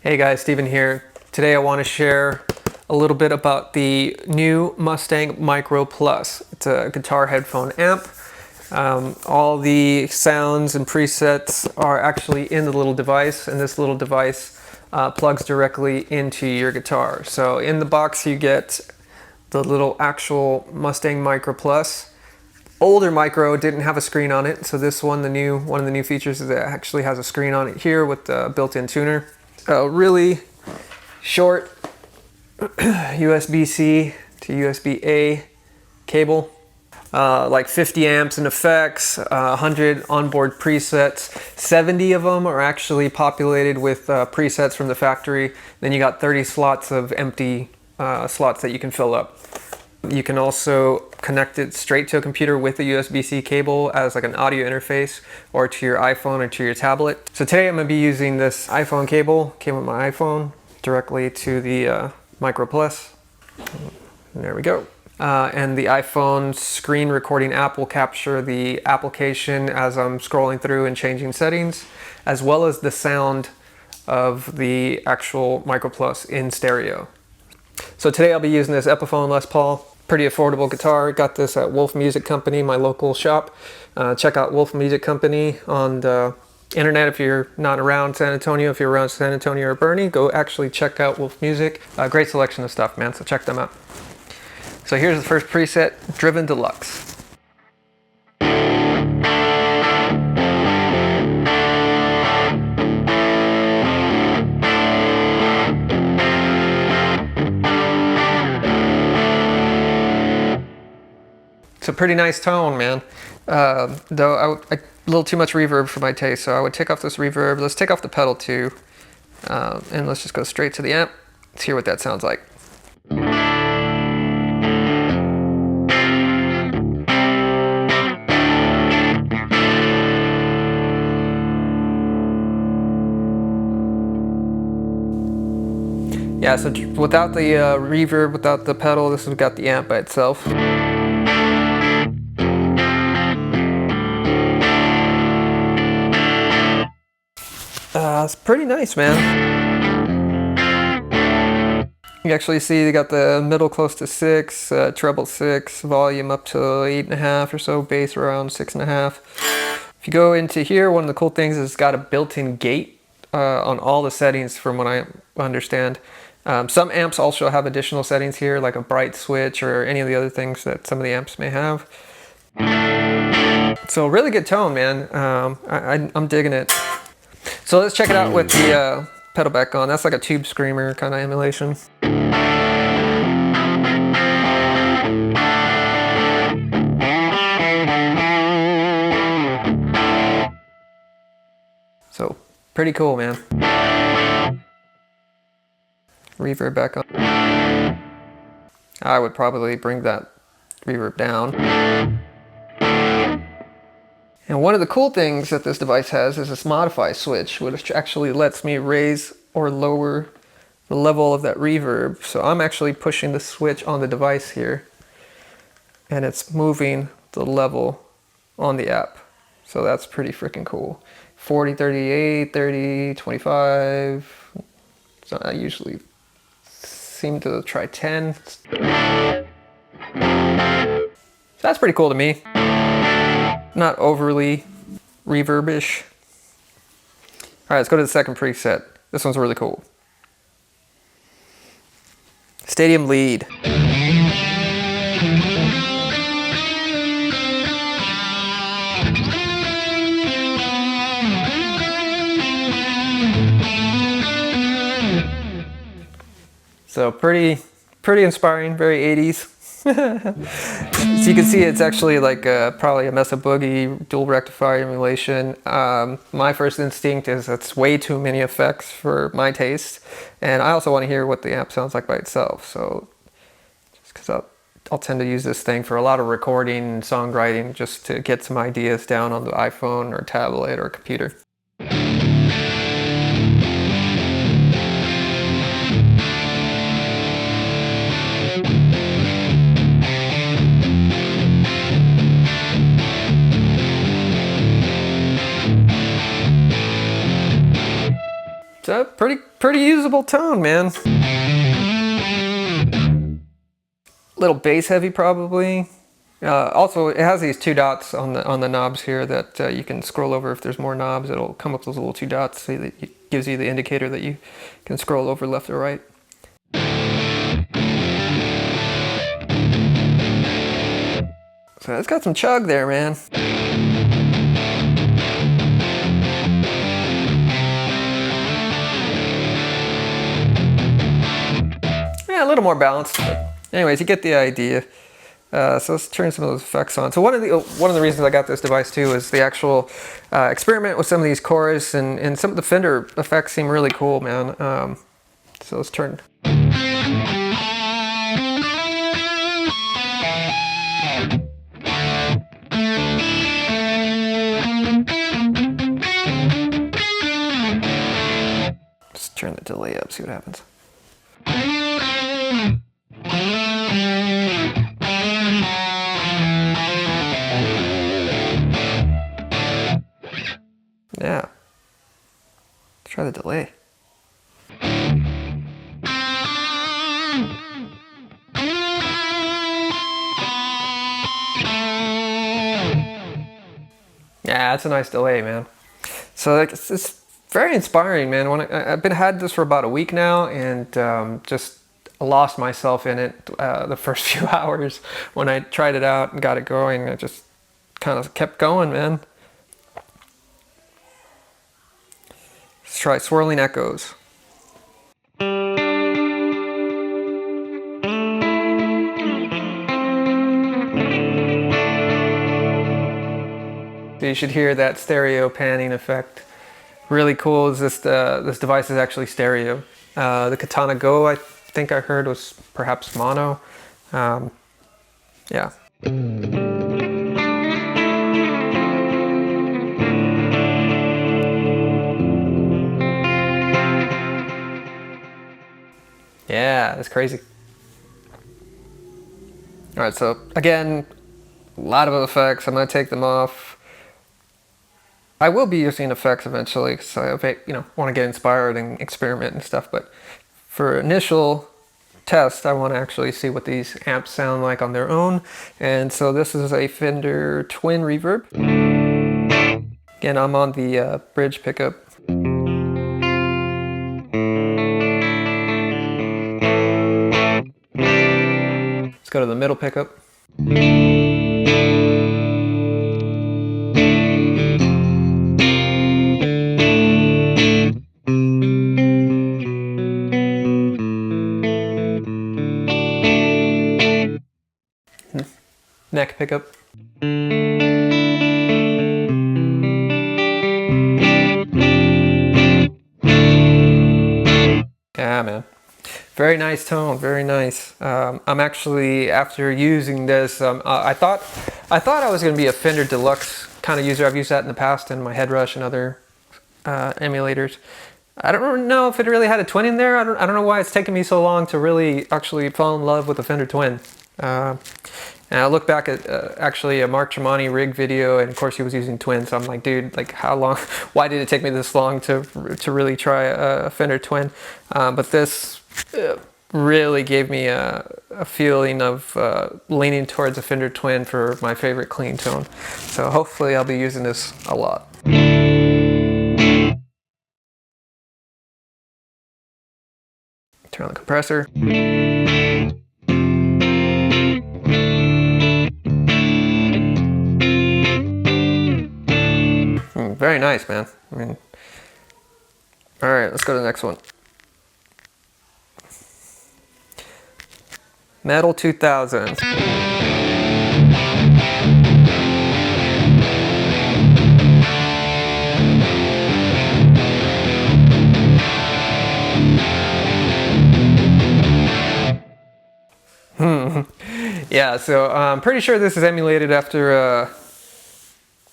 Hey guys, Steven here. Today I want to share a little bit about the new Mustang Micro Plus. It's a guitar headphone amp. All the sounds and presets are actually in the little device, and this little device plugs directly into your guitar. So in the box you get the little actual Mustang Micro Plus. Older Micro didn't have a screen on it, so this one, one of the new features is that it actually has a screen on it here with the built-in tuner. A really short USB-C to USB-A cable, like 50 amps in effects, 100 onboard presets. 70 of them are actually populated with presets from the factory. Then you got 30 slots of empty slots that you can fill up. You can also connect it straight to a computer with a USB-C cable as like an audio interface, or to your iPhone or to your tablet. So today I'm going to be using this iPhone cable, came with my iPhone, directly to the Micro Plus. And there we go. And the iPhone screen recording app will capture the application as I'm scrolling through and changing settings, as well as the sound of the actual Micro Plus in stereo. So today I'll be using this Epiphone Les Paul. Pretty affordable guitar. Got this at Wolf Music Company, my local shop. Check out Wolf Music Company on the internet if you're not around San Antonio. If you're around San Antonio or Bernie, go actually check out Wolf Music. Great selection of stuff, man, so check them out. So here's the first preset, Driven Deluxe. It's a pretty nice tone, man. Though a little too much reverb for my taste, so I would take off this reverb. Let's take off the pedal too, and let's just go straight to the amp. Let's hear what that sounds like. Yeah, so without the reverb, without the pedal, this has got the amp by itself. It's pretty nice, man. You actually see they got the middle close to 6, treble 6, volume up to 8.5 or so, bass around 6.5. If you go into here, one of the cool things is it's got a built-in gate on all the settings from what I understand. Some amps also have additional settings here, like a bright switch or any of the other things that some of the amps may have. So really good tone, man. I'm digging it. So let's check it out with the pedal back on. That's like a tube screamer kind of emulation. So pretty cool, man. Reverb back on. I would probably bring that reverb down. And one of the cool things that this device has is this modify switch, which actually lets me raise or lower the level of that reverb. So I'm actually pushing the switch on the device here, and it's moving the level on the app. So that's pretty freaking cool. 40, 38, 30, 25. So I usually seem to try 10. So that's pretty cool to me. Not overly reverb-ish. Alright, let's go to the second preset. This one's really cool. Stadium Lead. So pretty inspiring, very 80s. So you can see it's actually like probably a Mesa Boogie dual rectifier emulation. My first instinct is it's way too many effects for my taste, and I also want to hear what the amp sounds like by itself. So just because I'll tend to use this thing for a lot of recording and songwriting, just to get some ideas down on the iPhone or tablet or computer. So So pretty usable tone, man. Little bass heavy probably. Also, it has these 2 dots on the knobs here that you can scroll over. If there's more knobs, it'll come up with those little 2 dots, so that it gives you the indicator that you can scroll over left or right. So it's got some chug there, man. Yeah, a little more balanced, but anyways, you get the idea. So let's turn some of those effects on. So one of the reasons I got this device too is the actual experiment with some of these chorus and some of the Fender effects seem really cool, man. So let's turn. Just turn the delay up, see what happens. Yeah. Let's try the delay. Yeah, that's a nice delay, man. So it's very inspiring, man. I've had this for about a week now, and just lost myself in it the first few hours when I tried it out and got it going. I just kind of kept going, man. Let's try Swirling Echoes. So you should hear that stereo panning effect. Really cool is this device is actually stereo. The Katana Go, I think I heard, was perhaps mono. Yeah. Yeah, that's crazy. All right, so again, a lot of effects. I'm gonna take them off. I will be using effects eventually because I want to get inspired and experiment and stuff. But for initial test, I want to actually see what these amps sound like on their own. And so this is a Fender Twin Reverb. Again, I'm on the bridge pickup. Let's go to the middle pickup. Neck pickup. Yeah, man. Very nice tone, very nice. I'm actually, after using this, I thought I was going to be a Fender Deluxe kind of user. I've used that in the past in my Headrush and other emulators. I don't know if it really had a twin in there. I don't know why it's taken me so long to really actually fall in love with the Fender Twin. And I look back at actually a Mark Tremonti rig video, and of course he was using twins. So I'm like, dude, like how long? Why did it take me this long to really try a Fender Twin? But this really gave me a feeling of leaning towards a Fender Twin for my favorite clean tone. So hopefully I'll be using this a lot. Turn on the compressor. Very nice, man. I mean, all right, let's go to the next one. Metal 2000. Yeah, so I'm pretty sure this is emulated after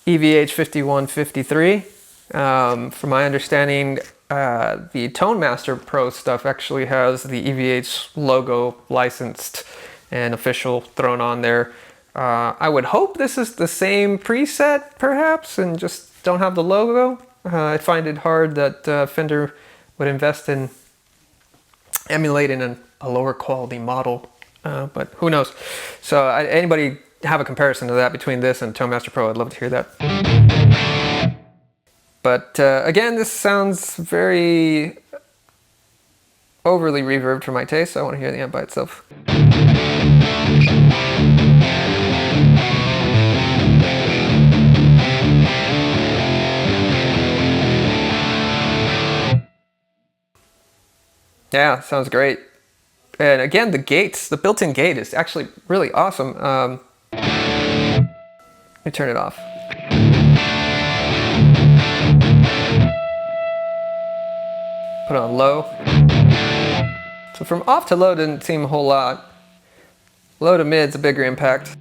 EVH 5153. From my understanding, the Tone Master Pro stuff actually has the EVH logo licensed and official thrown on there. I would hope this is the same preset, perhaps, and just don't have the logo. I find it hard that Fender would invest in emulating a lower quality model, but who knows. So anybody have a comparison to that between this and Tone Master Pro, I'd love to hear that. But again, this sounds very overly reverbed for my taste, so I want to hear the amp by itself. Yeah, sounds great. And again, the gates, the built-in gate is actually really awesome. Let me turn it off. Put it on low. So from off to low didn't seem a whole lot. Low to mid's a bigger impact.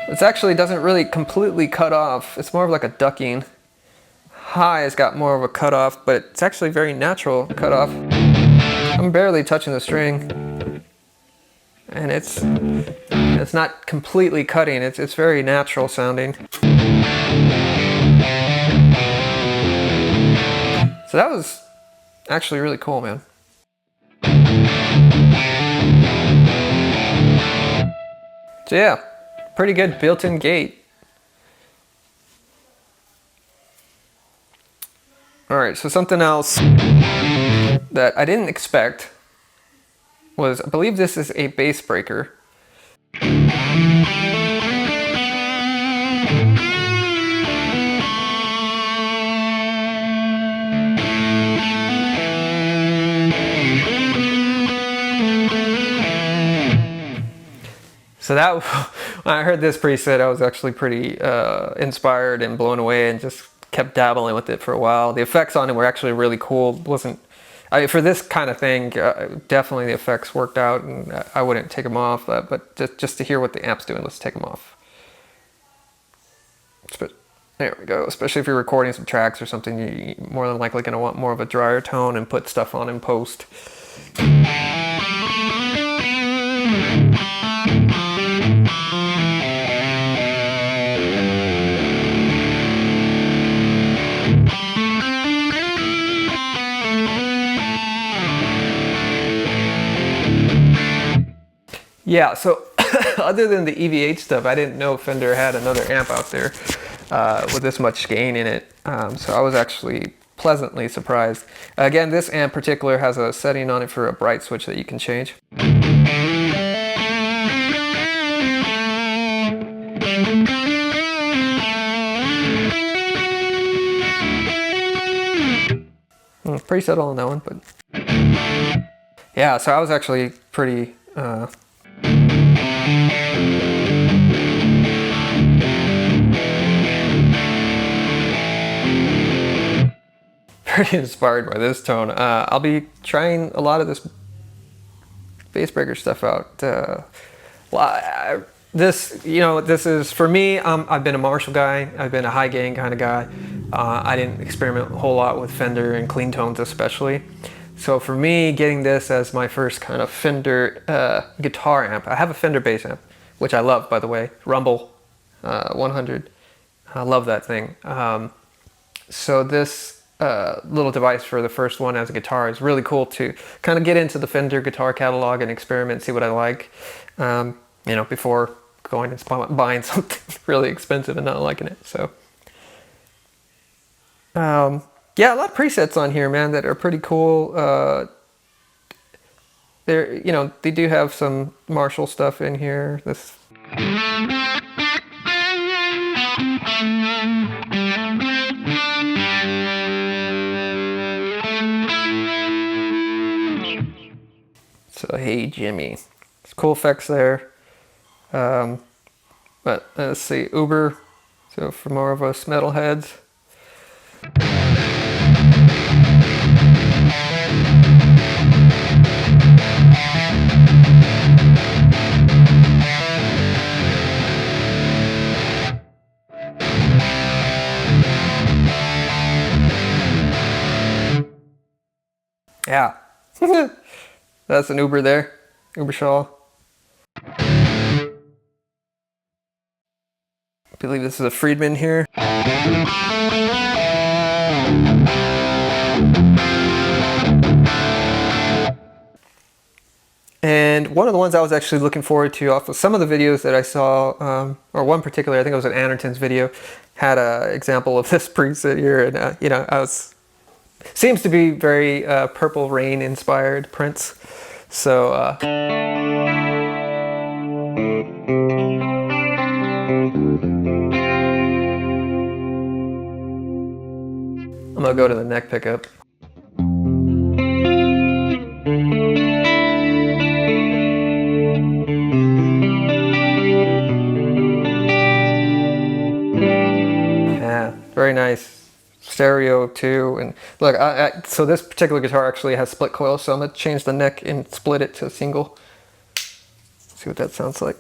This actually doesn't really completely cut off. It's more of like a ducking. High has got more of a cutoff, but it's actually very natural cutoff. I'm barely touching the string, and it's not completely cutting. It's very natural sounding. So that was actually really cool, man. So yeah, pretty good built-in gate. Alright, so something else that I didn't expect was, I believe this is a bass breaker. So that, when I heard this preset, I was actually pretty inspired and blown away, and just kept dabbling with it for a while. The effects on it were actually really cool. For this kind of thing, definitely the effects worked out, and I wouldn't take them off. But just to hear what the amp's doing, let's take them off. There we go. Especially if you're recording some tracks or something, you're more than likely going to want more of a drier tone and put stuff on in post. Yeah, so other than the EVH stuff, I didn't know Fender had another amp out there with this much gain in it. So I was actually pleasantly surprised. Again, this amp in particular has a setting on it for a bright switch that you can change. Pretty subtle on that one, but yeah, so I was actually pretty pretty inspired by this tone. I'll be trying a lot of this bass breaker stuff out. This is for me. I've been a Marshall guy. I've been a high gain kind of guy. I didn't experiment a whole lot with Fender and clean tones especially. So for me, getting this as my first kind of Fender guitar amp. I have a Fender bass amp, which I love, by the way. Rumble 100. I love that thing. So this little device for the first one as a guitar is really cool to kind of get into the Fender guitar catalog and experiment, see what I like, before going and buying something really expensive and not liking it. So yeah, a lot of presets on here, man, that are pretty cool. They do have some Marshall stuff in here. This. So Hey Jimmy, it's cool effects there. But let's see, Uber. So for more of us metalheads. Yeah, that's an Uber there, Uber Shaw. I believe this is a Friedman here. And one of the ones I was actually looking forward to off of some of the videos that I saw, or one particular, I think it was an Anderton's video, had an example of this preset here, and you know, seems to be very Purple Rain inspired Prince. So I'm gonna go to the neck pickup. Yeah, very nice. Stereo too. And look, so this particular guitar actually has split coils, so I'm gonna change the neck and split it to a single. See what that sounds like.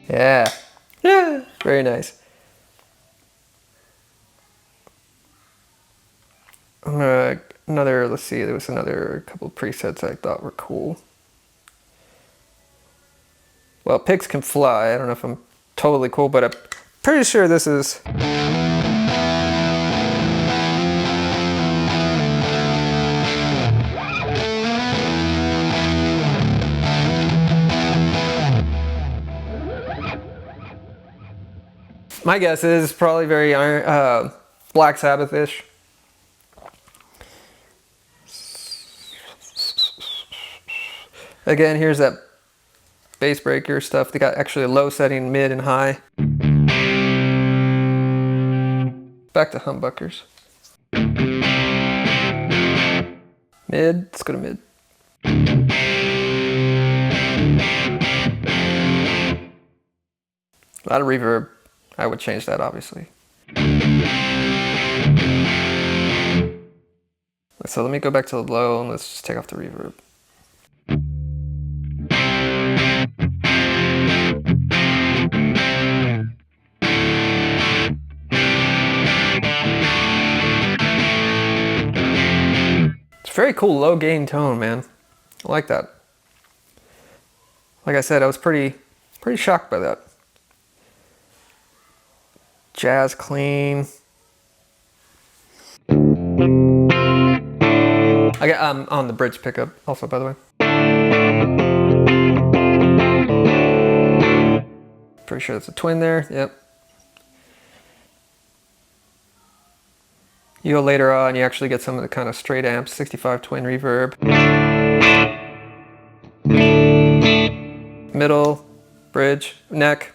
Yeah, yeah, very nice. Let's see, there was another couple of presets I thought were cool. Well, pigs can fly. I don't know if I'm totally cool, but I'm pretty sure this is. My guess is probably very Black Sabbath-ish. Again, here's that bass breaker stuff. They got actually a low setting, mid, and high. Back to humbuckers. Mid, let's go to mid. A lot of reverb. I would change that, obviously. So let me go back to the low and let's just take off the reverb. It's a very cool low gain tone, man. I like that. Like I said, I was pretty shocked by that. Jazz clean. I got on the bridge pickup also, by the way. Pretty sure that's a twin there. Yep. You go later on, you actually get some of the kind of straight amps, 65 twin reverb. Middle, bridge, neck.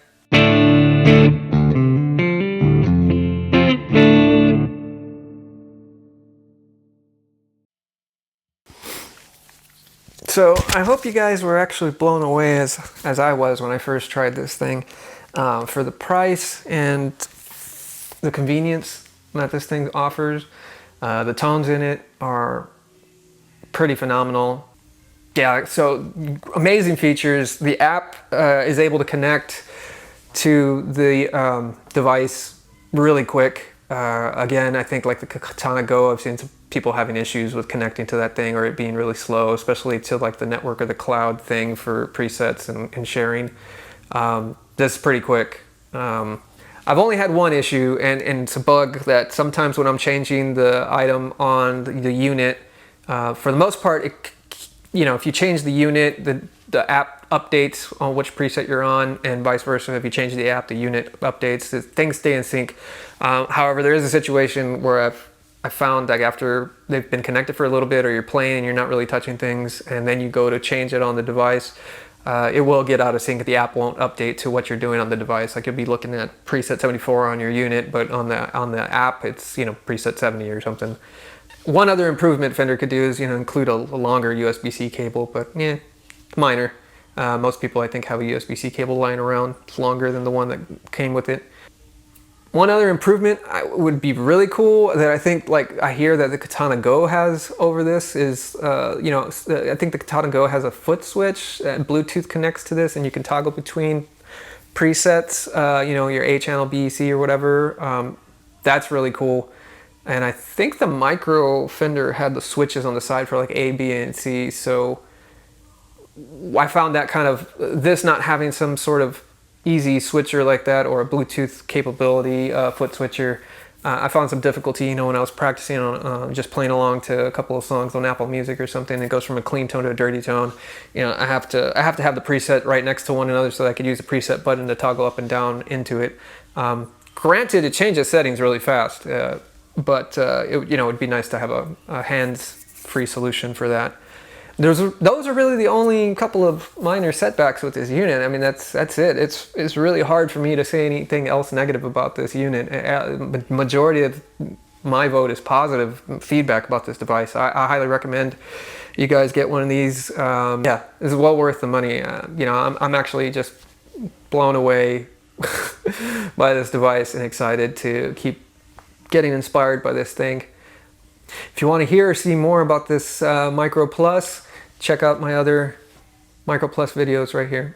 So I hope you guys were actually blown away as I was when I first tried this thing. For the price and the convenience that this thing offers, the tones in it are pretty phenomenal. Yeah, so amazing features. The app is able to connect to the device really quick. Again, I think like the Katana Go, I've seen some people having issues with connecting to that thing or it being really slow, especially to like the network or the cloud thing for presets and sharing. This is pretty quick. I've only had one issue, and it's a bug that sometimes when I'm changing the item on the unit, for the most part, if you change the unit, the app updates on which preset you're on, and vice versa. If you change the app, the unit updates. Things stay in sync. However, there is a situation where I found like after they've been connected for a little bit, or you're playing and you're not really touching things, and then you go to change it on the device, it will get out of sync. The app won't update to what you're doing on the device. Like you'll be looking at preset 74 on your unit, but on the app it's preset 70 or something. One other improvement Fender could do is include a longer USB-C cable, but yeah, minor. Most people I think have a USB-C cable lying around. It's longer than the one that came with it. One other improvement would be really cool that I think, like I hear that the Katana Go has over this is, I think the Katana Go has a foot switch and Bluetooth connects to this, and you can toggle between presets, your A channel, B, C, or whatever. That's really cool. And I think the micro Fender had the switches on the side for like A, B, and C. So I found that kind of, this not having some sort of, easy switcher like that, or a Bluetooth capability foot switcher. I found some difficulty, you know, when I was practicing on just playing along to a couple of songs on Apple Music or something. It goes from a clean tone to a dirty tone. You know, I have to have the preset right next to one another so that I could use the preset button to toggle up and down into it. Granted, it changes settings really fast, but it, you know, it'd be nice to have a hands-free solution for that. Those are really the only couple of minor setbacks with this unit. I mean, that's it. It's really hard for me to say anything else negative about this unit. Majority of my vote is positive feedback about this device. I highly recommend you guys get one of these. Yeah, this is well worth the money. You know, I'm actually just blown away by this device and excited to keep getting inspired by this thing. If you want to hear or see more about this Micro Plus, check out my other Micro Plus videos right here.